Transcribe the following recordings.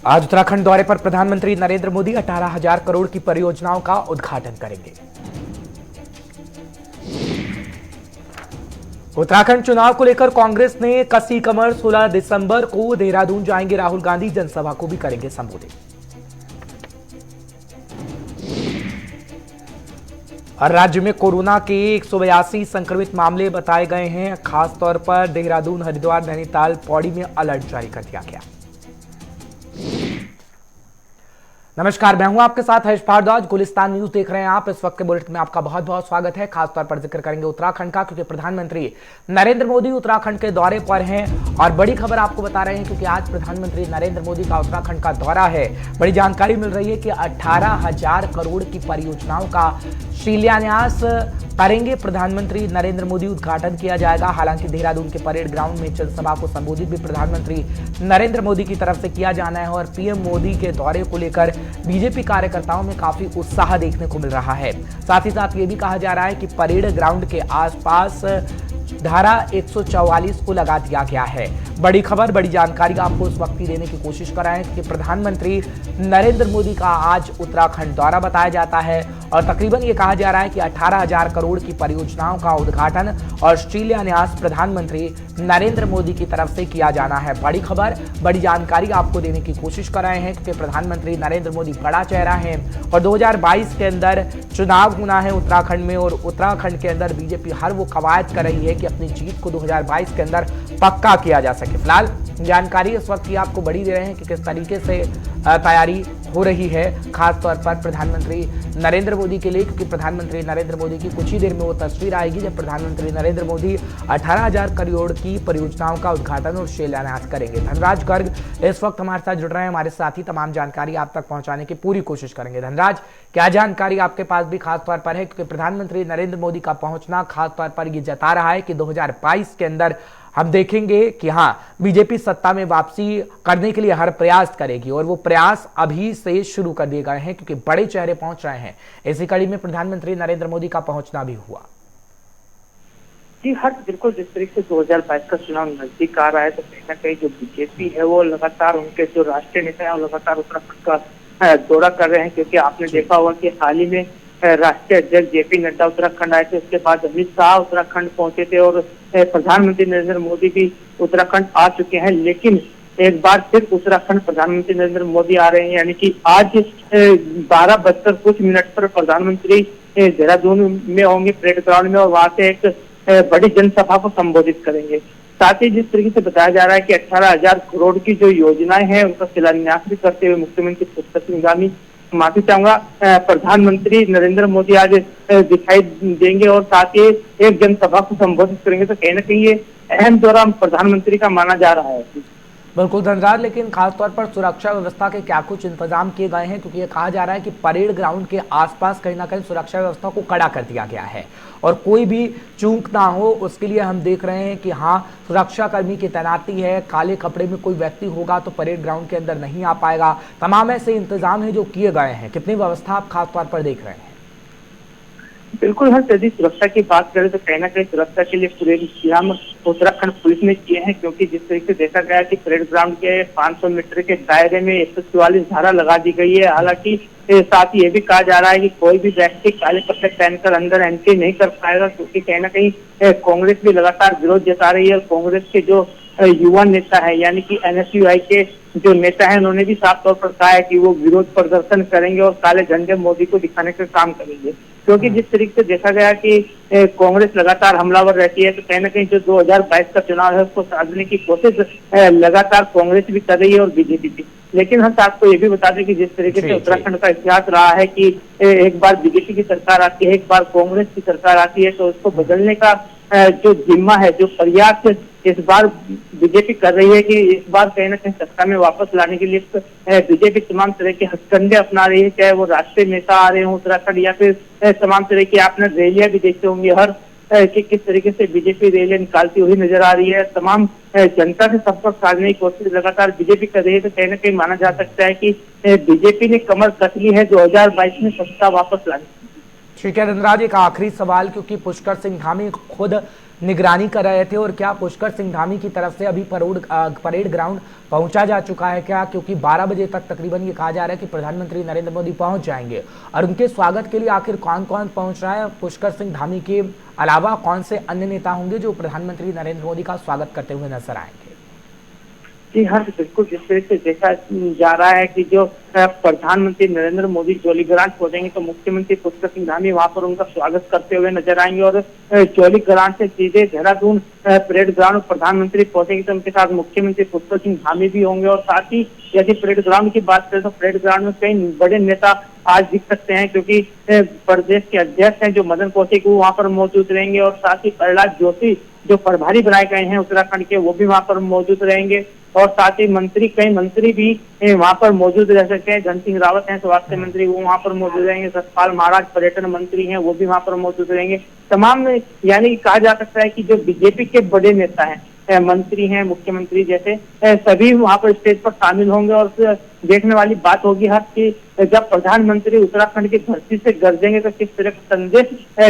आज उत्तराखंड दौरे पर प्रधानमंत्री नरेंद्र मोदी 18,000 करोड़ की परियोजनाओं का उद्घाटन करेंगे। उत्तराखंड चुनाव को लेकर कांग्रेस ने कसी कमर। 16 दिसंबर को देहरादून जाएंगे राहुल गांधी, जनसभा को भी करेंगे संबोधित। और राज्य में कोरोना के 182 संक्रमित मामले बताए गए हैं। खासतौर पर देहरादून, हरिद्वार, नैनीताल, पौड़ी में अलर्ट जारी कर दिया गया। नमस्कार, मैं हूं आपके साथ हर्ष भारद्वाज। गुलिस्तान न्यूज देख रहे हैं आप। इस वक्त के बुलेटिन में आपका बहुत बहुत स्वागत है। खासतौर पर जिक्र करेंगे उत्तराखंड का, क्योंकि प्रधानमंत्री नरेंद्र मोदी उत्तराखंड के दौरे पर हैं और बड़ी खबर आपको बता रहे हैं, क्योंकि आज प्रधानमंत्री नरेंद्र मोदी का उत्तराखंड का दौरा है। बड़ी जानकारी मिल रही है कि 18,000 करोड़ की परियोजनाओं का शिलान्यास करेंगे प्रधानमंत्री नरेंद्र मोदी। उद्घाटन किया जाएगा। हालांकि देहरादून के परेड ग्राउंड में जनसभा को संबोधित भी प्रधानमंत्री नरेंद्र मोदी की तरफ से किया जाना है। और पीएम मोदी के दौरे को लेकर बीजेपी कार्यकर्ताओं में काफी उत्साह देखने को मिल रहा है। साथ ही साथ ये भी कहा जा रहा है कि परेड ग्राउंड के आसपास धारा 144 को लगा दिया गया है। बड़ी खबर, बड़ी जानकारी आपको इस वक्त ही देने की कोशिश कर रहे हैं कि प्रधानमंत्री नरेंद्र मोदी का आज उत्तराखंड दौरा बताया जाता है और तकरीबन ये कहा जा रहा है कि 18,000 करोड़ की परियोजनाओं का उद्घाटन और शिलान्यास प्रधानमंत्री नरेंद्र मोदी की तरफ से किया जाना है। बड़ी खबर, बड़ी जानकारी आपको देने की कोशिश कर रहे हैं, क्योंकि प्रधानमंत्री नरेंद्र मोदी बड़ा चेहरा है और 2022 के अंदर चुनाव होना है उत्तराखंड में। और उत्तराखंड के अंदर बीजेपी हर वो कवायद कर रही है कि अपनी जीत को 2022 के अंदर पक्का किया जा सके। फिलहाल जानकारी इस वक्त की आपको बड़ी दे रहे हैं कि किस तरीके से तैयारी हो रही है, खासतौर पर प्रधानमंत्री नरेंद्र मोदी के लिए, क्योंकि प्रधानमंत्री नरेंद्र मोदी की कुछ ही देर में वो तस्वीर आएगी जब प्रधानमंत्री नरेंद्र मोदी 18,000 करोड़ की परियोजनाओं का उद्घाटन और शिलान्यास करेंगे। धनराज गर्ग इस वक्त हमारे साथ जुड़ रहे हैं। हमारे साथ ही तमाम जानकारी आप तक पहुंचाने की पूरी कोशिश करेंगे। धनराज, क्या जानकारी आपके पास भी खासतौर पर है, क्योंकि प्रधानमंत्री नरेंद्र मोदी का पहुंचना खासतौर पर ये जता रहा है कि 2022 के अंदर हम देखेंगे कि हाँ, बीजेपी सत्ता में वापसी करने के लिए हर प्रयास करेगी और वो प्रयास अभी से शुरू कर दिए गए हैं, क्योंकि बड़े चेहरे पहुंच रहे हैं। इसी कड़ी में प्रधानमंत्री नरेंद्र मोदी का पहुंचना भी हुआ। जी हर बिल्कुल, जिस तरीके से 2022 का चुनाव नजदीक आ रहा है तो कहीं ना कहीं जो बीजेपी है वो लगातार, उनके जो राष्ट्रीय नेता है वो लगातार उत्तराखंड का दौरा कर रहे हैं। क्योंकि आपने देखा होगा कि हाल ही में राष्ट्रीय अध्यक्ष जेपी नड्डा उत्तराखंड आए थे, उसके बाद अमित शाह उत्तराखंड पहुंचे थे और प्रधानमंत्री नरेंद्र मोदी भी उत्तराखंड आ चुके हैं। लेकिन एक बार फिर उत्तराखंड प्रधानमंत्री नरेंद्र मोदी आ रहे हैं, यानी कि आज 12:00 पर प्रधानमंत्री देहरादून में होंगे परेड ग्राउंड में और वहां से एक बड़ी जनसभा को संबोधित करेंगे। साथ ही जिस तरीके से बताया जा रहा है कि 18,000 करोड़ की जो योजनाएं हैं उनका शिलान्यास भी करते हुए मुख्यमंत्री पुष्कर सिंह धामी, माफी चाहूंगा, प्रधानमंत्री नरेंद्र मोदी आज दिखाई देंगे और साथ ही एक जनसभा को संबोधित करेंगे। तो कहीं ना कहीं ये अहम दौरा प्रधानमंत्री का माना जा रहा है। बिल्कुल धनराज, लेकिन खासतौर पर सुरक्षा व्यवस्था के क्या कुछ इंतजाम किए गए हैं, क्योंकि ये कहा जा रहा है कि परेड ग्राउंड के आसपास कहीं ना कहीं सुरक्षा व्यवस्था को कड़ा कर दिया गया है और कोई भी चूक ना हो उसके लिए हम देख रहे हैं कि हाँ, सुरक्षा कर्मी की तैनाती है। काले कपड़े में कोई व्यक्ति होगा तो परेड ग्राउंड के अंदर नहीं आ पाएगा। तमाम ऐसे इंतजाम है जो किए गए हैं। कितनी व्यवस्था आप खासतौर पर देख रहे हैं? बिल्कुल, हर यदि सुरक्षा की बात करें तो कहीं ना कहीं सुरक्षा के लिए पूरे इंतजाम उत्तराखंड पुलिस ने किए हैं। क्योंकि जिस तरीके से देखा गया कि परेड ग्राउंड के 500 मीटर के दायरे में 144 धारा लगा दी गई है। हालांकि साथ ही ये भी कहा जा रहा है कि कोई भी व्यक्ति काले कपड़े पहनकर अंदर एंट्री नहीं कर पाएगा, क्योंकि कहीं ना कहीं कांग्रेस भी लगातार विरोध जता रही है। और कांग्रेस के जो युवा नेता है, यानी कि एनएसयूआई के जो नेता है, उन्होंने भी साफ तौर पर कहा है कि वो विरोध प्रदर्शन करेंगे और काले झंडे मोदी को दिखाने का काम करेंगे। क्योंकि जिस तरीके से देखा गया कि कांग्रेस लगातार हमलावर रहती है, तो कहीं ना कहीं जो 2022 का चुनाव है उसको साधने की कोशिश लगातार कांग्रेस भी कर रही है और बीजेपी भी। लेकिन हम आपको ये भी बता दें कि जिस तरीके से उत्तराखंड का इतिहास रहा है कि एक बार बीजेपी की सरकार आती है, एक बार कांग्रेस की सरकार आती है, तो उसको बदलने का जो जिम्मा है, जो प्रयास इस बार बीजेपी कर रही है कि इस बार कहीं ना कहीं सत्ता में वापस लाने के लिए बीजेपी तमाम तरह के हथकंडे अपना रही है। चाहे वो राष्ट्रीय नेता आ रहे हो उत्तराखंड या फिर तमाम तरह की आपने रैलियां भी देखते होंगे, हर कि किस तरीके से बीजेपी रैलियां निकालती हुई नजर आ रही है। तमाम जनता से संपर्क साधने की कोशिश लगातार बीजेपी कर रही है। तो कहीं ना कहीं माना जा सकता है कि बीजेपी ने कमर कस ली है 2022 में सत्ता वापस लाने। ठीक है धनराज, एक आखिरी सवाल, क्योंकि पुष्कर सिंह धामी खुद निगरानी कर रहे थे, और क्या पुष्कर सिंह धामी की तरफ से अभी परेड ग्राउंड पहुंचा जा चुका है क्या? क्योंकि 12 बजे तक तकरीबन ये कहा जा रहा है कि प्रधानमंत्री नरेंद्र मोदी पहुंच जाएंगे, और उनके स्वागत के लिए आखिर कौन कौन पहुंच रहा है? पुष्कर सिंह धामी के अलावा कौन से अन्य नेता होंगे जो प्रधानमंत्री नरेंद्र मोदी का स्वागत करते हुए नजर आएंगे? जी हाँ, बिल्कुल जिस तरह से देखा जा रहा है कि जो प्रधानमंत्री नरेंद्र मोदी जौलीग्रांट पहुंचेंगे तो मुख्यमंत्री पुष्कर सिंह धामी वहां पर उनका स्वागत करते हुए नजर आएंगे, और जौलीग्रांट से सीधे देहरादून परेड ग्राउंड प्रधानमंत्री पहुंचेंगे तो उनके साथ मुख्यमंत्री पुष्कर सिंह धामी भी होंगे। और साथ ही यदि परेड ग्राउंड की बात करें तो परेड ग्राउंड में कई बड़े नेता आज दिख सकते हैं, क्योंकि प्रदेश के अध्यक्ष हैं जो मदन कौशिक वो वहां पर मौजूद रहेंगे, और साथ ही प्रहलाद जोशी जो प्रभारी बनाए गए हैं उत्तराखंड के वो भी वहां पर मौजूद रहेंगे, और साथ ही कई मंत्री भी वहां पर मौजूद रह सकते हैं। धन सिंह रावत हैं स्वास्थ्य मंत्री, वो वहां पर मौजूद रहेंगे। सतपाल महाराज पर्यटन मंत्री हैं, वो भी वहां पर मौजूद रहेंगे। तमाम यानी कहा जा सकता है कि जो बीजेपी के बड़े नेता हैं, मंत्री हैं, मुख्यमंत्री जैसे सभी वहां पर स्टेज पर शामिल होंगे। और देखने वाली बात होगी हर कि जब प्रधानमंत्री उत्तराखंड की धरती से गरजेंगे तो किस तरह का संदेश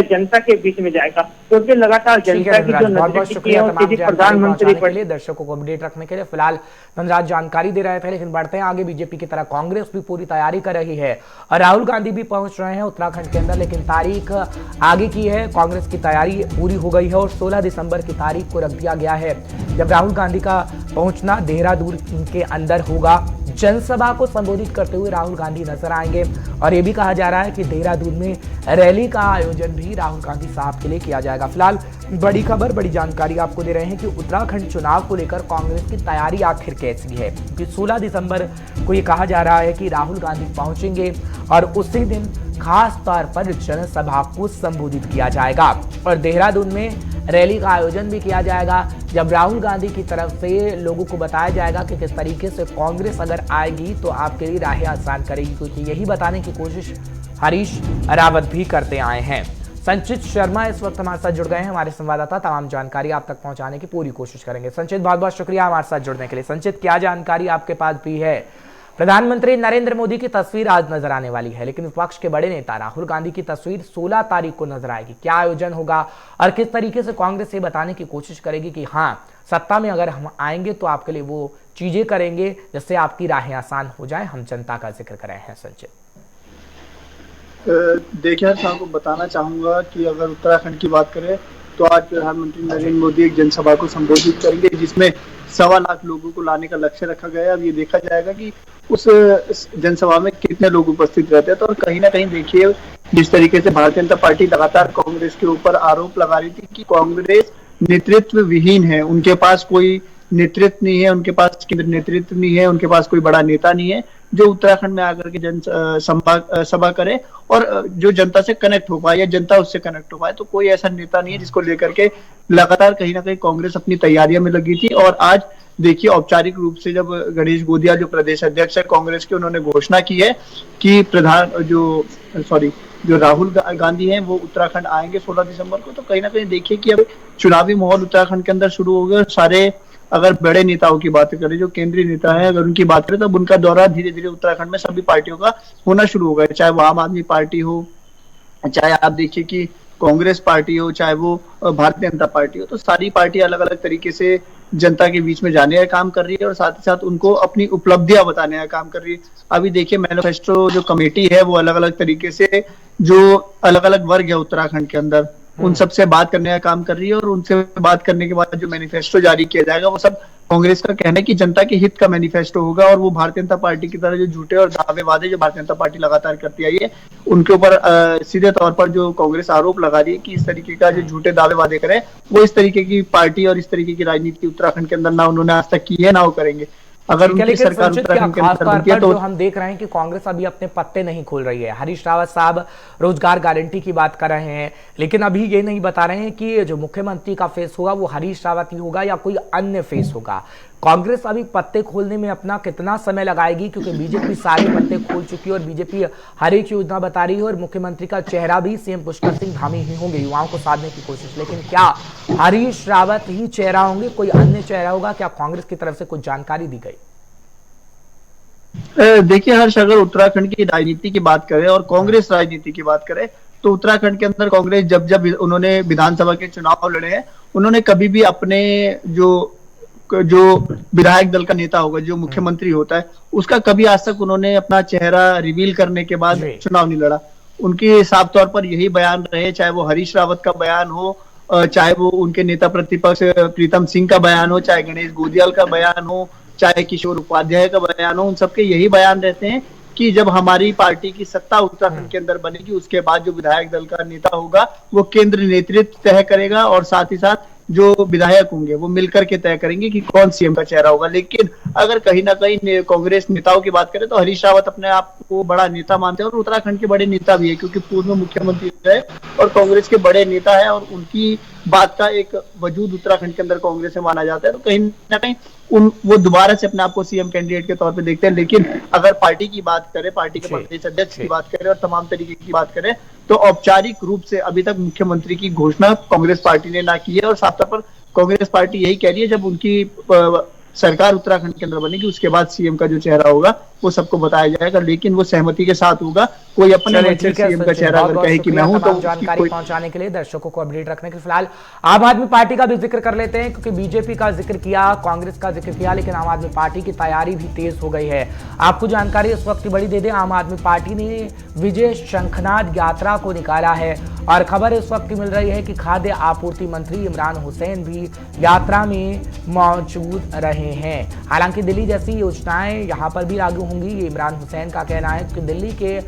जनता के बीच में जाएगा, क्योंकि लगातार जनता की जो नजदीकी है प्रधानमंत्री के लिए, दर्शकों को अपडेट रखने के लिए फिलहाल धनराज जानकारी दे रहे थे। लेकिन बढ़ते हैं आगे, बीजेपी की तरह कांग्रेस भी पूरी तैयारी कर रही है और राहुल गांधी भी पहुंच रहे हैं उत्तराखंड के अंदर, लेकिन तारीख आगे की है। कांग्रेस की तैयारी पूरी हो गई है और 16 दिसंबर की तारीख को रख दिया गया है जब राहुल गांधी का पहुंचना देहरादून के अंदर होगा। जनसभा को संबोधित करते हुए राहुल गांधी नजर आएंगे, और यह भी कहा जा रहा है कि देहरादून में रैली का आयोजन भी राहुल गांधी साहब के लिए किया जाएगा। फिलहाल बड़ी खबर, बड़ी जानकारी आपको दे रहे हैं कि उत्तराखंड चुनाव को लेकर कांग्रेस की तैयारी आखिर कैसी है, कि 16 दिसंबर को यह कहा जा रहा है कि राहुल गांधी पहुंचेंगे और उसी दिन खास तौर पर जनसभा को संबोधित किया जाएगा और देहरादून में रैली का आयोजन भी किया जाएगा, जब राहुल गांधी की तरफ से लोगों को बताया जाएगा कि किस तरीके से कांग्रेस अगर आएगी तो आपके लिए राहें आसान करेगी, क्योंकि यही बताने की कोशिश हरीश रावत भी करते आए हैं। संचित शर्मा इस वक्त हमारे साथ जुड़ गए हैं, हमारे संवाददाता तमाम जानकारी आप तक पहुंचाने की पूरी कोशिश करेंगे। संचित, बहुत बहुत शुक्रिया हमारे साथ जुड़ने के लिए। संचित, क्या जानकारी आपके पास भी है? प्रधानमंत्री नरेंद्र मोदी की तस्वीर आज नजर आने वाली है, लेकिन विपक्ष के बड़े नेता राहुल गांधी की तस्वीर 16 तारीख को नजर आएगी। क्या आयोजन होगा और किस तरीके से कांग्रेस ये बताने की कोशिश करेगी कि हाँ, सत्ता में अगर हम आएंगे तो आपके लिए वो चीजें करेंगे जिससे आपकी राहें आसान हो जाए? हम जनता का जिक्र कर रहे हैं। संचित, देखिए, आपको बताना चाहूंगा कि अगर उत्तराखंड की बात करें तो आज प्रधानमंत्री नरेंद्र मोदी एक जनसभा को संबोधित करेंगे, जिसमें 1.25 लाख लोगों को लाने का लक्ष्य रखा गया है। अब ये देखा जाएगा कि उस जनसभा में कितने लोग उपस्थित रहते हैं। तो और कहीं ना कहीं देखिए, जिस तरीके से भारतीय जनता पार्टी लगातार कांग्रेस के ऊपर आरोप लगा रही थी कि कांग्रेस नेतृत्व विहीन है, उनके पास कोई नेतृत्व नहीं है, उनके पास केंद्र नेतृत्व नहीं है, उनके पास कोई बड़ा नेता नहीं है जो उत्तराखंड में आकर के सभा करे और जो जनता से कनेक्ट हो पाए या जनता उससे कनेक्ट हो पाए। तो कोई ऐसा नेता नहीं है जिसको लेकर के लगातार कहीं ना कहीं कांग्रेस अपनी तैयारियों में लगी थी। और आज देखिए, औपचारिक रूप से जब गणेश गोदिया जो प्रदेश अध्यक्ष है कांग्रेस के, उन्होंने घोषणा की है कि जो राहुल गांधी हैं वो उत्तराखंड आएंगे 16 दिसंबर को। तो कहीं ना कहीं देखिए कि अब चुनावी माहौल उत्तराखंड के अंदर शुरू हो गया। सारे अगर बड़े नेताओं की बात करें, जो केंद्रीय नेता है, अगर उनकी बात करें तो उनका दौरा धीरे धीरे उत्तराखंड में सभी पार्टियों का होना शुरू हो गया, चाहे वो आम आदमी पार्टी हो, चाहे आप देखिए कि कांग्रेस पार्टी हो, चाहे वो भारतीय जनता पार्टी हो। तो सारी पार्टी अलग अलग तरीके से जनता के बीच में जाने का काम कर रही है और साथ ही साथ उनको अपनी उपलब्धियां बताने का काम कर रही है। अभी देखिए, मैनिफेस्टो जो कमेटी है वो अलग अलग तरीके से जो अलग अलग वर्ग है उत्तराखंड के अंदर, उन सबसे बात करने का काम कर रही है और उनसे बात करने के बाद जो मैनिफेस्टो जारी किया जाएगा वो सब कांग्रेस का कहना है कि जनता के हित का मैनिफेस्टो होगा। और वो भारतीय जनता पार्टी की तरह जो झूठे और दावे वादे जो भारतीय जनता पार्टी लगातार करती आई है, उनके ऊपर सीधे तौर पर जो कांग्रेस आरोप लगा रही है कि इस तरीके का जो झूठे दावे वादे करें, वो इस तरीके की पार्टी और इस तरीके की राजनीति उत्तराखंड के अंदर ना उन्होंने आज तक की है ना वो करेंगे। अगर उनकी सरकार उत्तराखंड के अंदर बनती है तो हम देख रहे हैं कि कांग्रेस अभी अपने पत्ते नहीं खोल रही है। हरीश रावत साहब रोजगार गारंटी की बात कर रहे हैं, लेकिन अभी ये नहीं बता रहे हैं कि जो मुख्यमंत्री का फेस होगा वो हरीश रावत ही होगा या कोई अन्य फेस होगा। कांग्रेस अभी पत्ते खोलने में अपना कितना समय लगाएगी, क्योंकि बीजेपी सारे पत्ते खोल चुकी है और बीजेपी हर एक योजना बता रही है और मुख्यमंत्री का चेहरा भी सीएम पुष्कर सिंह धामी ही होंगे युवाओं को साधने की कोशिश। लेकिन क्या हरीश रावत ही चेहरा होंगे, कोई अन्य चेहरा होगा? क्या कांग्रेस की तरफ से कुछ जानकारी दी गई? देखिए हर्ष, अगर उत्तराखंड की राजनीति की बात करें और कांग्रेस राजनीति की बात करें तो उत्तराखंड के अंदर कांग्रेस जब जब उन्होंने विधानसभा के चुनाव लड़े हैं, उन्होंने कभी भी अपने जो जो विधायक दल का नेता होगा, जो मुख्यमंत्री होता है, उसका कभी आज तक उन्होंने अपना चेहरा रिवील करने के बाद चुनाव नहीं लड़ा। उनके साफ तौर पर यही बयान रहे, चाहे वो हरीश रावत का बयान हो, चाहे वो उनके नेता प्रतिपक्ष प्रीतम सिंह का बयान हो, चाहे गणेश गोदियाल का बयान हो, चाहे किशोर उपाध्याय का बयान हो, उन सबके यही बयान रहते हैं कि जब हमारी पार्टी की सत्ता उत्तराखंड के अंदर बनेगी, उसके बाद जो विधायक दल का नेता होगा वो केंद्र नेतृत्व तय करेगा, और साथ ही साथ जो विधायक होंगे वो मिलकर के तय करेंगे कि कौन सीएम का चेहरा होगा। लेकिन अगर कहीं ना कहीं कांग्रेस नेताओं की बात करें तो हरीश रावत अपने आप को बड़ा नेता मानते हैं, और उत्तराखंड के बड़े नेता भी है, क्योंकि पूर्व मुख्यमंत्री रहे और कांग्रेस के बड़े नेता है, और उनकी बात का एक वजूद उत्तराखंड के अंदर कांग्रेस से माना जाता है। तो कहीं ना कहीं वो दोबारा से अपने आप को सीएम कैंडिडेट के तौर पे देखते हैं। लेकिन अगर पार्टी की बात करें, पार्टी के प्रदेश अध्यक्ष की बात करें और तमाम तरीके की बात करें, तो औपचारिक रूप से अभी तक मुख्यमंत्री की घोषणा कांग्रेस पार्टी ने ना की है, और साफ तौर पर कांग्रेस पार्टी यही कह रही है जब उनकी सरकार उत्तराखंड के अंदर बनेगी, उसके बाद सीएम का जो चेहरा होगा वो सबको बताया जाएगा, लेकिन वो सहमति के साथ होगा। कोई अपने मर्जी सीएम का चेहरा अगर कहे कि मैं हूं, तो जानकारी पहुंचाने के लिए, दर्शकों को अपडेट रखने के लिए फिलहाल आम आदमी पार्टी का भी जिक्र कर लेते हैं, क्योंकि बीजेपी का जिक्र किया, कांग्रेस का जिक्र किया, लेकिन आम आदमी पार्टी की तैयारी भी तेज हो गई है। आपको जानकारी इस वक्त की बड़ी दे दें, आम आदमी पार्टी ने विजय शंखनाद यात्रा को निकाला है, और खबर इस वक्त की मिल रही है कि खाद्य आपूर्ति मंत्री इमरान हुसैन भी यात्रा में मौजूद रहे हैं। हालांकि दिल्ली जैसी योजनाएं यहां पर भी लागू होंगी, ये इमरान हुसैन का कहना है कि दिल्ली के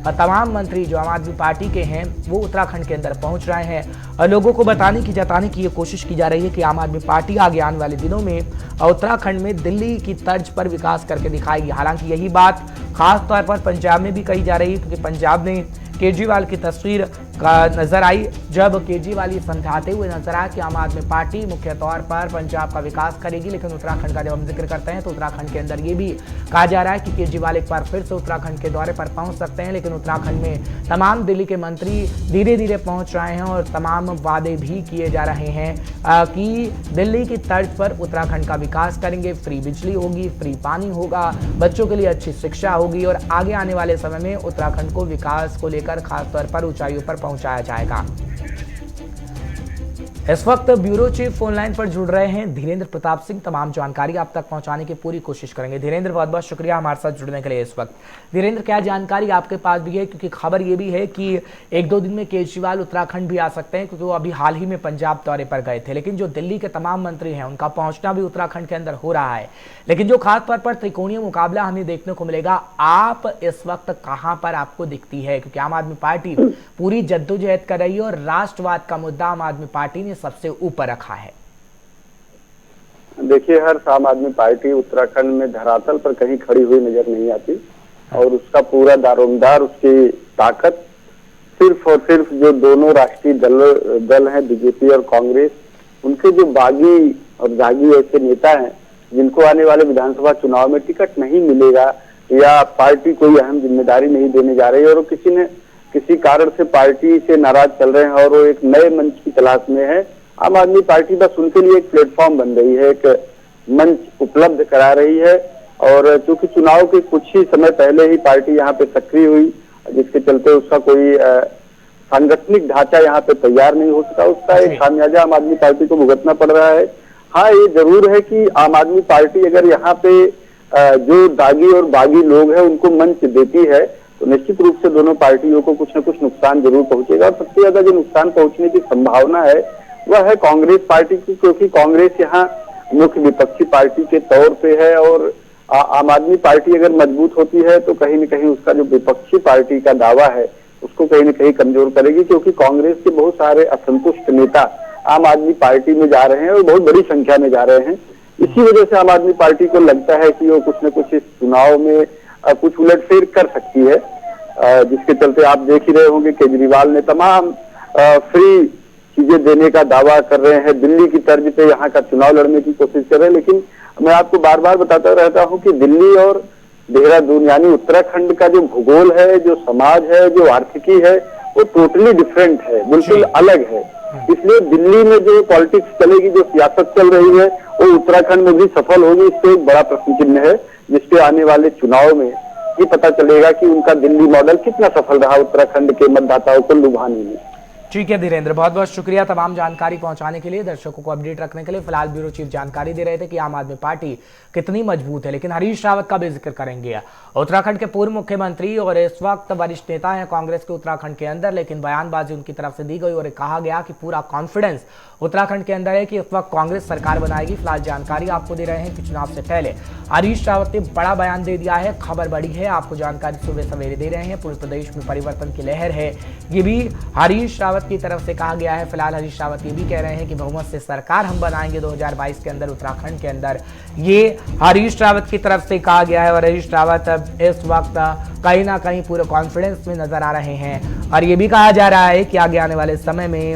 तमाम मंत्री जो आम आदमी पार्टी के हैं वो उत्तराखंड के अंदर पहुंच रहे हैं, और लोगों को जताने की ये कोशिश की जा रही है कि आम आदमी पार्टी आगे आने वाले दिनों में उत्तराखंड में दिल्ली की तर्ज पर विकास करके दिखाएगी। हालांकि यही बात खास तौर पर पंजाब में भी कही जा रही है, क्योंकि पंजाब में केजरीवाल की तस्वीर का नजर आई, जब केजरीवाल ये समझाते हुए नजर आया कि आम आदमी पार्टी मुख्य तौर पर पंजाब का विकास करेगी, लेकिन उत्तराखंड का जब हम जिक्र करते हैं तो उत्तराखंड के अंदर ये भी कहा जा रहा है कि केजरीवाल एक बार फिर से उत्तराखंड के दौरे पर पहुंच सकते हैं, लेकिन उत्तराखंड में तमाम दिल्ली के मंत्री धीरे धीरे पहुंच रहे हैं, और तमाम वादे भी किए जा रहे हैं कि दिल्ली की तर्ज पर उत्तराखंड का विकास करेंगे, फ्री बिजली होगी, फ्री पानी होगा, बच्चों के लिए अच्छी शिक्षा होगी, और आगे आने वाले समय में उत्तराखंड को विकास को लेकर खासतौर पर ऊंचाइयों पर पहुंचाया जाएगा। इस वक्त ब्यूरो चीफ ऑनलाइन पर जुड़ रहे हैं धीरेन्द्र प्रताप सिंह, तमाम जानकारी आप तक पहुंचाने की पूरी कोशिश करेंगे। धीरेन्द्र, बहुत बहुत शुक्रिया हमारे साथ जुड़ने के लिए। इस वक्त धीरेन्द्र, क्या जानकारी आपके पास भी है, क्योंकि खबर ये भी है कि एक दो दिन में केजरीवाल उत्तराखंड भी आ सकते हैं, क्योंकि वो अभी हाल ही में पंजाब दौरे पर गए थे, लेकिन जो दिल्ली के तमाम मंत्री हैं उनका पहुंचना भी उत्तराखंड के अंदर हो रहा है, लेकिन जो खास तौर पर त्रिकोणीय मुकाबला हमें देखने को मिलेगा, आप इस वक्त कहां पर आपको दिखती है, क्योंकि आम आदमी पार्टी पूरी जद्दोजहद कर रही है और राष्ट्रवाद का मुद्दा आम आदमी पार्टी ने सबसे ऊपर रखा है। देखिए, हर आम आदमी पार्टी उत्तराखंड में धरातल पर कहीं खड़ी हुई नजर नहीं आती, और उसका पूरा दारोमदार, उसकी ताकत सिर्फ और सिर्फ जो दोनों राष्ट्रीय दल हैं, बीजेपी और कांग्रेस, उनके जो बागी और जागी ऐसे नेता हैं जिनको आने वाले विधानसभा चुनाव में टिकट नहीं मिलेगा, या पार्टी कोई अहम जिम्मेदारी नहीं देने जा रही है, और किसी कारण से पार्टी से नाराज चल रहे हैं, और वो एक नए मंच की तलाश में है। आम आदमी पार्टी बस उनके लिए एक प्लेटफॉर्म बन रही है, एक मंच उपलब्ध करा रही है, और चूंकि चुनाव के कुछ ही समय पहले ही पार्टी यहाँ पे सक्रिय हुई, जिसके चलते उसका कोई सांगठनिक ढांचा यहाँ पे तैयार नहीं हो सका, उसका एक खामियाजा आम आदमी पार्टी को भुगतना पड़ रहा है। हाँ, ये जरूर है कि आम आदमी पार्टी अगर यहाँ पे जो दागी और बागी लोग हैं उनको मंच देती है, तो निश्चित रूप से दोनों पार्टियों को कुछ न कुछ नुकसान जरूर पहुंचेगा, और सबसे ज्यादा जो नुकसान पहुंचने की संभावना है वह है कांग्रेस पार्टी की, क्योंकि कांग्रेस यहाँ मुख्य विपक्षी पार्टी के तौर पे है, और आम आदमी पार्टी अगर मजबूत होती है तो कहीं न कहीं उसका जो विपक्षी पार्टी का दावा है उसको कहीं न कहीं कमजोर करेगी, क्योंकि कांग्रेस के बहुत सारे असंतुष्ट नेता आम आदमी पार्टी में जा रहे हैं, और बहुत बड़ी संख्या में जा रहे हैं। इसी वजह से आम आदमी पार्टी को लगता है कि वो कुछ न कुछ इस चुनाव में कुछ उलटफेर कर सकती है, जिसके चलते आप देख ही रहे होंगे केजरीवाल ने तमाम फ्री चीजें देने का दावा कर रहे हैं, दिल्ली की तर्ज पे यहाँ का चुनाव लड़ने की कोशिश कर रहे हैं। लेकिन मैं आपको बार बार बताता रहता हूँ कि दिल्ली और देहरादून यानी उत्तराखंड का जो भूगोल है, जो समाज है, जो आर्थिकी है, वो टोटली डिफरेंट है, बिल्कुल अलग है। इसलिए दिल्ली में जो पॉलिटिक्स चलेगी, जो सियासत चल रही है, वो उत्तराखंड में भी सफल होगी, इससे एक बड़ा प्रश्न चिन्ह है, जिसपे आने वाले चुनाव में ये पता चलेगा कि उनका दिल्ली मॉडल कितना सफल रहा उत्तराखंड के मतदाताओं को लुभाने में। ठीक है धीरेन्द्र, बहुत बहुत शुक्रिया तमाम जानकारी पहुंचाने के लिए, दर्शकों को अपडेट रखने के लिए। फिलहाल ब्यूरो चीफ जानकारी दे रहे थे कि आम आदमी पार्टी कितनी मजबूत है, लेकिन हरीश रावत का भी जिक्र करेंगे। उत्तराखंड के पूर्व मुख्यमंत्री और इस वक्त वरिष्ठ नेता हैं कांग्रेस के उत्तराखंड के अंदर, लेकिन बयानबाजी उनकी तरफ से दी गई और कहा गया कि पूरा कॉन्फिडेंस उत्तराखंड के अंदर है कि इस वक्त कांग्रेस सरकार बनाएगी। फिलहाल जानकारी आपको दे रहे हैं कि चुनाव से पहले हरीश रावत ने बड़ा बयान दे दिया है। खबर बड़ी है, आपको जानकारी सुबह सवेरे दे रहे हैं। पूरे प्रदेश में परिवर्तन की लहर है, ये भी हरीश रावत की तरफ से कहा गया है। फिलहाल हरीश रावत ये भी कह रहे हैं कि बहुमत से सरकार हम बनाएंगे 2022 के अंदर उत्तराखंड के अंदर, ये हरीश रावत की तरफ से कहा गया है। और हरीश रावत इस वक्त कहीं ना कहीं पूरे कॉन्फिडेंस में नजर आ रहे हैं और ये भी कहा जा रहा है कि आगे आने वाले समय में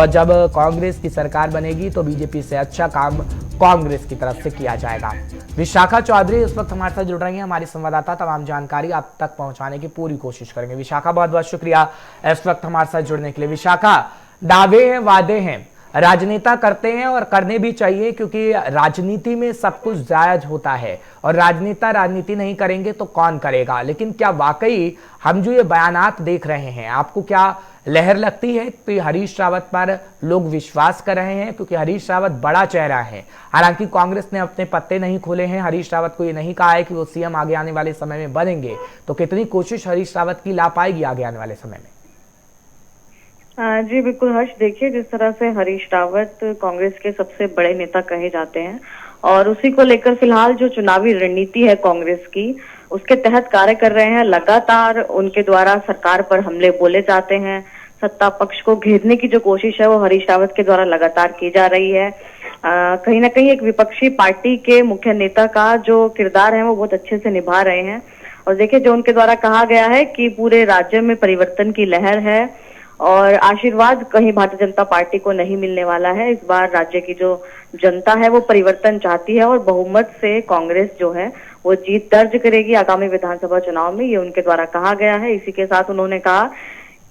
जब कांग्रेस की सरकार बनेगी तो बीजेपी से अच्छा काम कांग्रेस की तरफ से किया जाएगा। विशाखा चौधरी इस वक्त हमारे साथ जुड़ रही हैं, हमारी संवाददाता। तमाम जानकारी आप तक पहुंचाने की पूरी कोशिश करेंगे। विशाखा, बहुत बहुत शुक्रिया इस वक्त हमारे साथ जुड़ने के लिए। विशाखा, दावे हैं, वादे हैं, राजनेता करते हैं और करने भी चाहिए, क्योंकि राजनीति में सब कुछ जायज होता है और राजनेता राजनीति नहीं करेंगे तो कौन करेगा। लेकिन क्या वाकई हम जो ये बयानात देख रहे हैं, आपको क्या लहर लगती है कि हरीश रावत पर लोग विश्वास कर रहे हैं? क्योंकि हरीश रावत बड़ा चेहरा है, हालांकि कांग्रेस ने अपने पत्ते नहीं खोले हैं। हरीश रावत को ये नहीं कहा है कि वो सीएम आगे आने वाले समय में बनेंगे, तो कितनी कोशिश हरीश रावत की ला पाएगी आगे आने वाले समय में? जी बिल्कुल हर्ष, देखिए जिस तरह से हरीश रावत कांग्रेस के सबसे बड़े नेता कहे जाते हैं और उसी को लेकर फिलहाल जो चुनावी रणनीति है कांग्रेस की, उसके तहत कार्य कर रहे हैं। लगातार उनके द्वारा सरकार पर हमले बोले जाते हैं, सत्ता पक्ष को घेरने की जो कोशिश है वो हरीश रावत के द्वारा लगातार की जा रही है। कहीं ना कहीं एक विपक्षी पार्टी के मुख्य नेता का जो किरदार है वो बहुत अच्छे से निभा रहे हैं। और देखिए जो उनके द्वारा कहा गया है कि पूरे राज्य में परिवर्तन की लहर है और आशीर्वाद कहीं भारतीय जनता पार्टी को नहीं मिलने वाला है। इस बार राज्य की जो जनता है वो परिवर्तन चाहती है और बहुमत से कांग्रेस जो है वो जीत दर्ज करेगी आगामी विधानसभा चुनाव में, ये उनके द्वारा कहा गया है। इसी के साथ उन्होंने कहा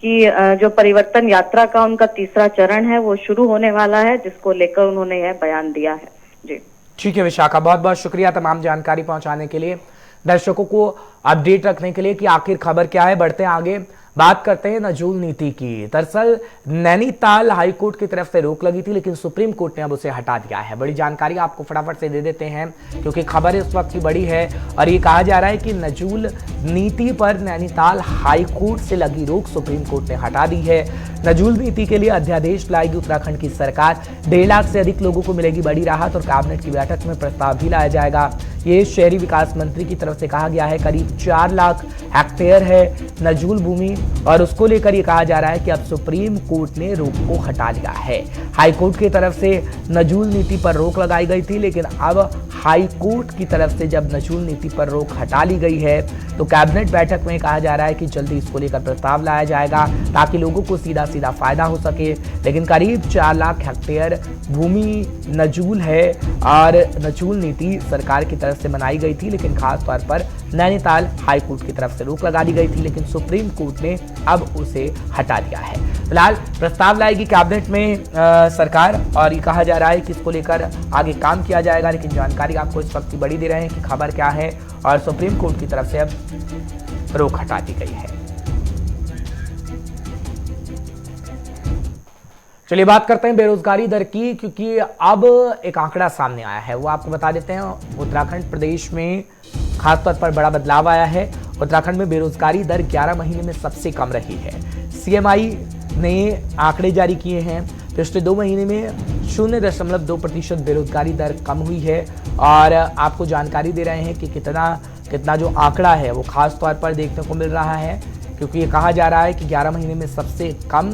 कि जो परिवर्तन यात्रा का उनका तीसरा चरण है वो शुरू होने वाला है, जिसको लेकर उन्होंने यह बयान दिया है। जी ठीक है विशाखा, बहुत बहुत शुक्रिया तमाम जानकारी पहुंचाने के लिए, दर्शकों को अपडेट रखने के लिए कि आखिर खबर क्या है। बढ़ते हैं आगे, बात करते हैं नजूल नीति की। दरअसल नैनीताल हाईकोर्ट की तरफ से रोक लगी थी, लेकिन सुप्रीम कोर्ट ने अब उसे हटा दिया है। बड़ी जानकारी आपको फटाफट से दे देते हैं क्योंकि खबर इस वक्त की बड़ी है और ये कहा जा रहा है कि नजूल नीति पर नैनीताल हाईकोर्ट से लगी रोक सुप्रीम कोर्ट ने हटा दी है। नजूल नीति के लिए अध्यादेश लाएगी उत्तराखंड की सरकार। 1.5 लाख से अधिक लोगों को मिलेगी बड़ी राहत और कैबिनेट की बैठक में प्रस्ताव भी लाया जाएगा। ये शहरी विकास मंत्री की तरफ से कहा गया है। करीब 4 लाख हेक्टेयर है नजूल भूमि और उसको लेकर ये कहा जा रहा है कि अब सुप्रीम कोर्ट ने रोक को हटा लिया है। हाई कोर्ट की तरफ से नजूल नीति पर रोक लगाई गई थी, लेकिन अब हाई कोर्ट की तरफ से जब नजूल नीति पर रोक हटा ली गई है तो कैबिनेट बैठक में कहा जा रहा है कि जल्दी इसको लेकर प्रस्ताव लाया जाएगा ताकि लोगों को सीधा सीधा फायदा हो सके। लेकिन करीब 4 लाख हेक्टेयर भूमि नजूल है और नजूल नीति सरकार की तरफ से बनाई गई थी, लेकिन खास तौर पर नैनीताल हाई कोर्ट की तरफ से रोक लगा दी गई थी, लेकिन सुप्रीम कोर्ट ने अब उसे हटा दिया है। फिलहाल प्रस्ताव लाएगी कैबिनेट में सरकार और ये कहा जा रहा है कि इसको लेकर आगे काम किया जाएगा, लेकिन जानकारी आपको इस वक्त बड़ी दे रहे हैं कि खबर क्या है और सुप्रीम कोर्ट की तरफ से अब रोक हटा दी गई है। चलिए बात करते हैं बेरोजगारी दर की, क्योंकि अब एक आंकड़ा सामने आया है, वो आपको बता देते हैं। उत्तराखंड प्रदेश में खासतौर पर बड़ा बदलाव आया है। उत्तराखंड में बेरोजगारी दर 11 महीने में सबसे कम रही है। सीएमआई ने आंकड़े जारी किए हैं। पिछले 2 महीने में 0.2% बेरोजगारी दर कम हुई है और आपको जानकारी दे रहे हैं कि कितना जो आंकड़ा है वो खास तौर पर देखने को मिल रहा है, क्योंकि ये कहा जा रहा है कि 11 महीने में सबसे कम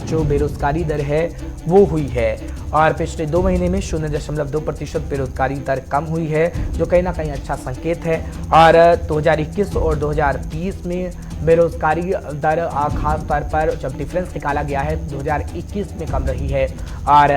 जो बेरोजगारी दर है वो हुई है और पिछले 2 महीने में 0.2% बेरोजगारी दर कम हुई है, जो कहीं ना कहीं अच्छा संकेत है। और 2021 और 2020 में बेरोजगारी दर खास तौर पर जब डिफरेंस निकाला गया है 2021 में कम रही है और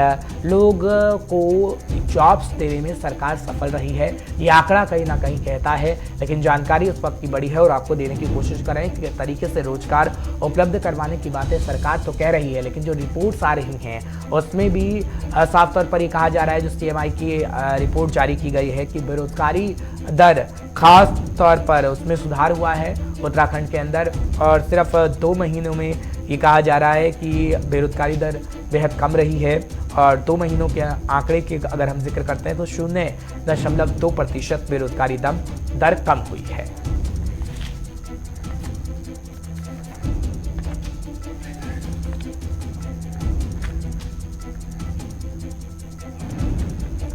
लोग को जॉब्स देने में सरकार सफल रही है। ये आंकड़ा कहीं ना कहीं कहता है, लेकिन जानकारी उस वक्त की बड़ी है और आपको देने की कोशिश कर रहे हैं कि किस तरीके से रोजगार उपलब्ध करवाने की बातें सरकार तो कह रही है, लेकिन जो रिपोर्ट्स आ रही हैं उसमें भी साफ तौर पर ये कहा जा रहा है, जो CMI की रिपोर्ट जारी की गई है कि बेरोजगारी दर खास तौर पर उसमें सुधार हुआ है उत्तराखंड के अंदर और सिर्फ 2 महीनों में ये कहा जा रहा है कि बेरोजगारी दर बेहद कम रही है और 2 महीनों के आंकड़े के अगर हम जिक्र करते हैं तो 0.2% बेरोजगारी दर कम हुई है।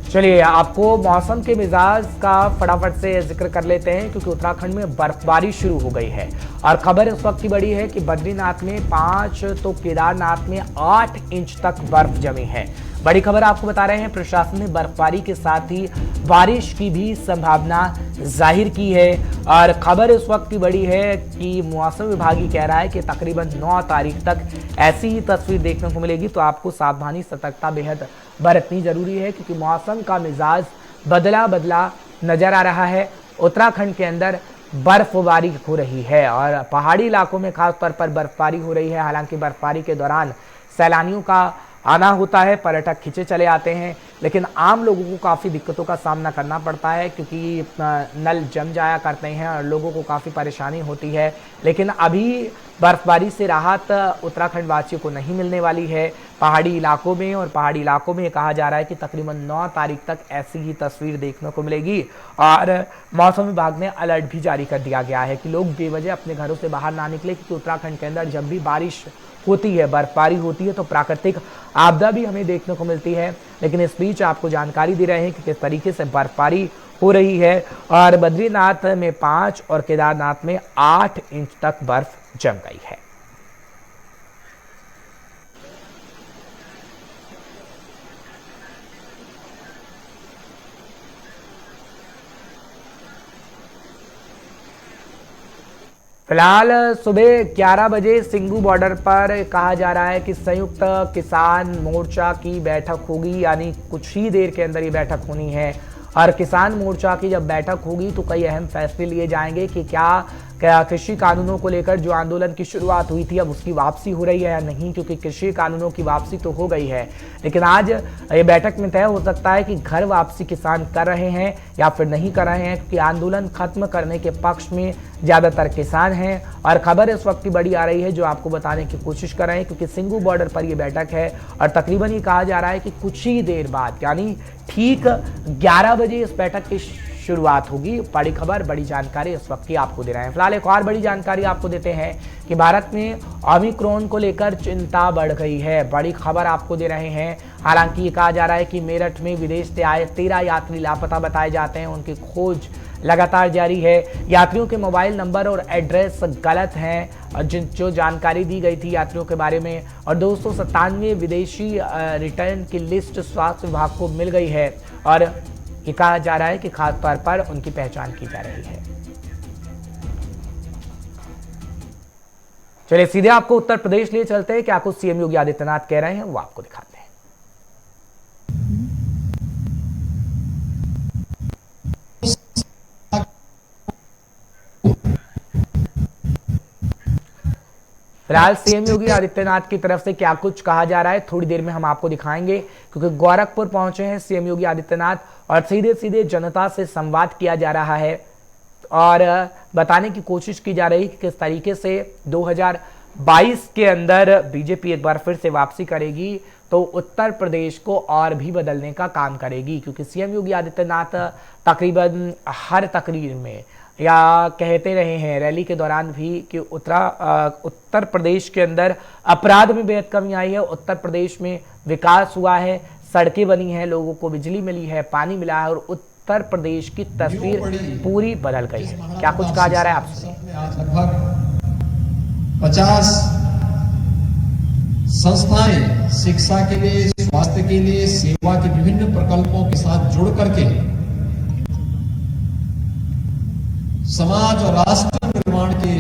चलिए आपको मौसम के मिजाज का फटाफट से जिक्र कर लेते हैं, क्योंकि उत्तराखंड में बर्फबारी शुरू हो गई है और खबर इस वक्त की बड़ी है कि बद्रीनाथ में 5 तो केदारनाथ में 8 इंच तक बर्फ जमी है। बड़ी खबर आपको बता रहे हैं, प्रशासन ने बर्फबारी के साथ ही बारिश की भी संभावना जाहिर की है और खबर इस वक्त की बड़ी है कि मौसम विभाग ही कह रहा है कि तकरीबन 9 तारीख तक ऐसी ही तस्वीर देखने को मिलेगी। तो आपको सावधानी सतर्कता बेहद बरतनी जरूरी है, क्योंकि मौसम का मिजाज बदला बदला नजर आ रहा है। उत्तराखंड के अंदर बर्फबारी हो रही है और पहाड़ी इलाकों में खास तौर पर बर्फबारी हो रही है। हालांकि बर्फबारी के दौरान सैलानियों का आना होता है, पर्यटक खींचे चले आते हैं, लेकिन आम लोगों को काफ़ी दिक्कतों का सामना करना पड़ता है, क्योंकि नल जम जाया करते हैं और लोगों को काफ़ी परेशानी होती है। लेकिन अभी बर्फबारी से राहत उत्तराखंड वासियों को नहीं मिलने वाली है पहाड़ी इलाकों में, और पहाड़ी इलाकों में कहा जा रहा है कि तकरीबन 9 तारीख तक ऐसी ही तस्वीर देखने को मिलेगी और मौसम विभाग ने अलर्ट भी जारी कर दिया गया है कि लोग बेवजह अपने घरों से बाहर ना निकले, क्योंकि उत्तराखंड के अंदर जब भी बारिश होती है, बर्फबारी होती है, तो प्राकृतिक आपदा भी हमें देखने को मिलती है। लेकिन इस बीच आपको जानकारी दे रहे हैं कि किस तरीके से बर्फबारी हो रही है और बद्रीनाथ में 5 और केदारनाथ में 8 इंच तक बर्फ जम गई है। फिलहाल सुबह 11 बजे सिंगू बॉर्डर पर कहा जा रहा है कि संयुक्त किसान मोर्चा की बैठक होगी, यानी कुछ ही देर के अंदर ये बैठक होनी है और किसान मोर्चा की जब बैठक होगी तो कई अहम फैसले लिए जाएंगे कि क्या कृषि कानूनों को लेकर जो आंदोलन की शुरुआत हुई थी अब उसकी वापसी हो रही है या नहीं, क्योंकि कृषि कानूनों की वापसी तो हो गई है, लेकिन आज ये बैठक में तय हो सकता है कि घर वापसी किसान कर रहे हैं या फिर नहीं कर रहे हैं, क्योंकि आंदोलन खत्म करने के पक्ष में ज्यादातर किसान हैं। और खबर इस वक्त की बड़ी आ रही है जो आपको बताने की कोशिश कर रहे हैं, क्योंकि सिंगू बॉर्डर पर यह बैठक है और तकरीबन ये कहा जा रहा है कि कुछ ही देर बाद यानी ठीक 11 बजे इस बैठक की शुरुआत होगी। बड़ी खबर, बड़ी जानकारी इस वक्त की आपको दे रहे हैं। फिलहाल एक और बड़ी जानकारी आपको देते हैं कि भारत में ओमिक्रॉन को लेकर चिंता बढ़ गई है। बड़ी खबर आपको दे रहे हैं। हालांकि ये कहा जा रहा है कि मेरठ में विदेश से आए 13 यात्री लापता बताए जाते हैं, उनकी खोज लगातार जारी है। यात्रियों के मोबाइल नंबर और एड्रेस गलत हैं, जो जानकारी दी गई थी यात्रियों के बारे में, और 297 विदेशी रिटर्न की लिस्ट स्वास्थ्य विभाग को मिल गई है और ये कहा जा रहा है कि खास तौर पर उनकी पहचान की जा रही है। चलिए सीधे आपको उत्तर प्रदेश लिए चलते हैं। क्या कुछ सीएम योगी आदित्यनाथ कह रहे हैं वो आपको दिखाते हैं। फिलहाल सीएम योगी आदित्यनाथ की तरफ से क्या कुछ कहा जा रहा है थोड़ी देर में हम आपको दिखाएंगे, क्योंकि गोरखपुर पहुंचे हैं सीएम योगी आदित्यनाथ और सीधे सीधे जनता से संवाद किया जा रहा है और बताने की कोशिश की जा रही है कि किस तरीके से 2022 के अंदर बीजेपी एक बार फिर से वापसी करेगी तो उत्तर प्रदेश को और भी बदलने का काम करेगी, क्योंकि सीएम योगी आदित्यनाथ तकरीबन हर तकरीर में या कहते रहे हैं रैली के दौरान भी कि उत्तर प्रदेश के अंदर अपराध में बेहद कमी आई है, उत्तर प्रदेश में विकास हुआ है, सड़कें बनी हैं, लोगों को बिजली मिली है, पानी मिला है और उत्तर प्रदेश की तस्वीर पूरी बदल गई है। क्या कुछ कहा जा रहा है आप सुनिए। आज लगभग 50 संस्थाएं शिक्षा के लिए, स्वास्थ्य के लिए, सेवा के विभिन्न प्रकल्पों के साथ जुड़ करके समाज और राष्ट्र निर्माण के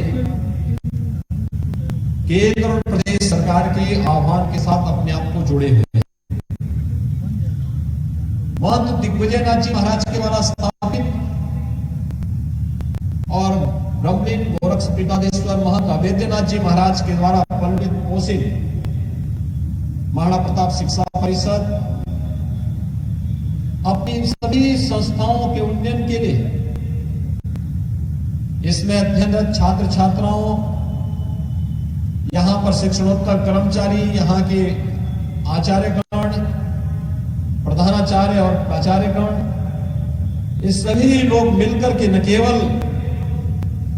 केंद्र और प्रदेश सरकार के आह्वान के साथ अपने आप को जुड़े हुए हैं। महंत दिग्विजय नाथ जी महाराज के द्वारा स्थापित और ब्रह्मलीन गोरक्षपीठाधीश्वर महंत अवेद्यनाथ जी महाराज के द्वारा पंडित पोषित महाराणा प्रताप शिक्षा परिषद अपनी सभी संस्थाओं के उन्नयन के लिए, इसमें अध्ययनरत छात्र छात्राओं, यहां पर शिक्षणोत्तर कर्मचारी, यहां के आचार्यगण, प्रधानाचार्य और प्राचार्यगण, ये सभी लोग मिलकर के न केवल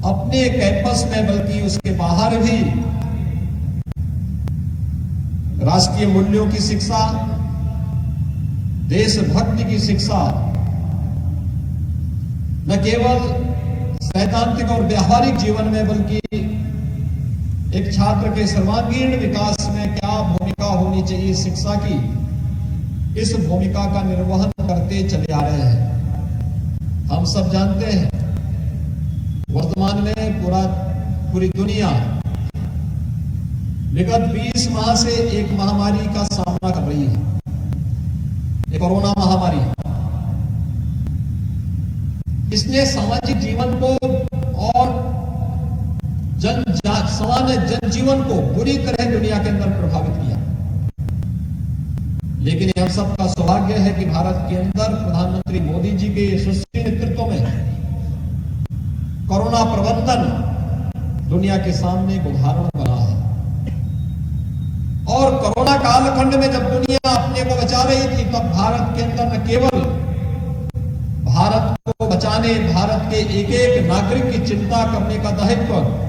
अपने कैंपस में बल्कि उसके बाहर भी राष्ट्रीय मूल्यों की शिक्षा, देशभक्ति की शिक्षा, न केवल सैद्धांतिक और व्यावहारिक जीवन में बल्कि एक छात्र के सर्वांगीण विकास में क्या भूमिका होनी चाहिए शिक्षा की, इस भूमिका का निर्वहन करते चले आ रहे हैं। हम सब जानते हैं वर्तमान में पूरी दुनिया विगत 20 माह से एक महामारी का सामना कर रही है, एक कोरोना महामारी। इसने सामाजिक जीवन को और सामान्य जनजीवन को बुरी तरह दुनिया के अंदर प्रभावित किया। लेकिन हम सबका सौभाग्य है कि भारत के अंदर प्रधानमंत्री मोदी जी के यशस्वी नेतृत्व में कोरोना प्रबंधन दुनिया के सामने एक उदाहरण बना है। और कोरोना कालखंड में जब दुनिया अपने को बचा रही थी, तब भारत के अंदर न केवल भारत को बचाने, भारत के एक एक नागरिक की चिंता करने का दायित्व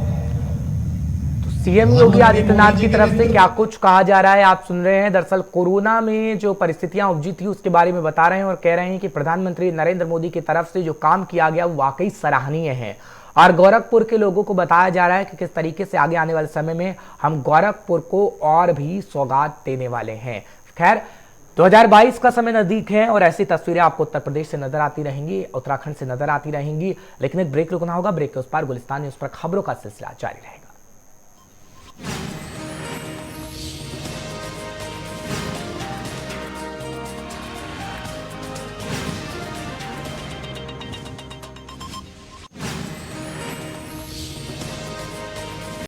सीएम योगी आदित्यनाथ की तरफ से क्या कुछ कहा जा रहा है आप सुन रहे हैं। दरअसल कोरोना में जो परिस्थितियां उपजी थी उसके बारे में बता रहे हैं और कह रहे हैं कि प्रधानमंत्री नरेंद्र मोदी की तरफ से जो काम किया गया वो वाकई सराहनीय है। और गोरखपुर के लोगों को बताया जा रहा है कि किस तरीके से आगे आने वाले समय में हम गोरखपुर को और भी सौगात देने वाले हैं। खैर 2022 का समय नजदीक है और ऐसी तस्वीरें आपको उत्तर प्रदेश से नजर आती रहेंगी, उत्तराखंड से नजर आती रहेंगी। लेकिन एक ब्रेक रुकना होगा, ब्रेक के उस पार गुलिस्तान न्यूज पर खबरों का सिलसिला जारी रहेगा।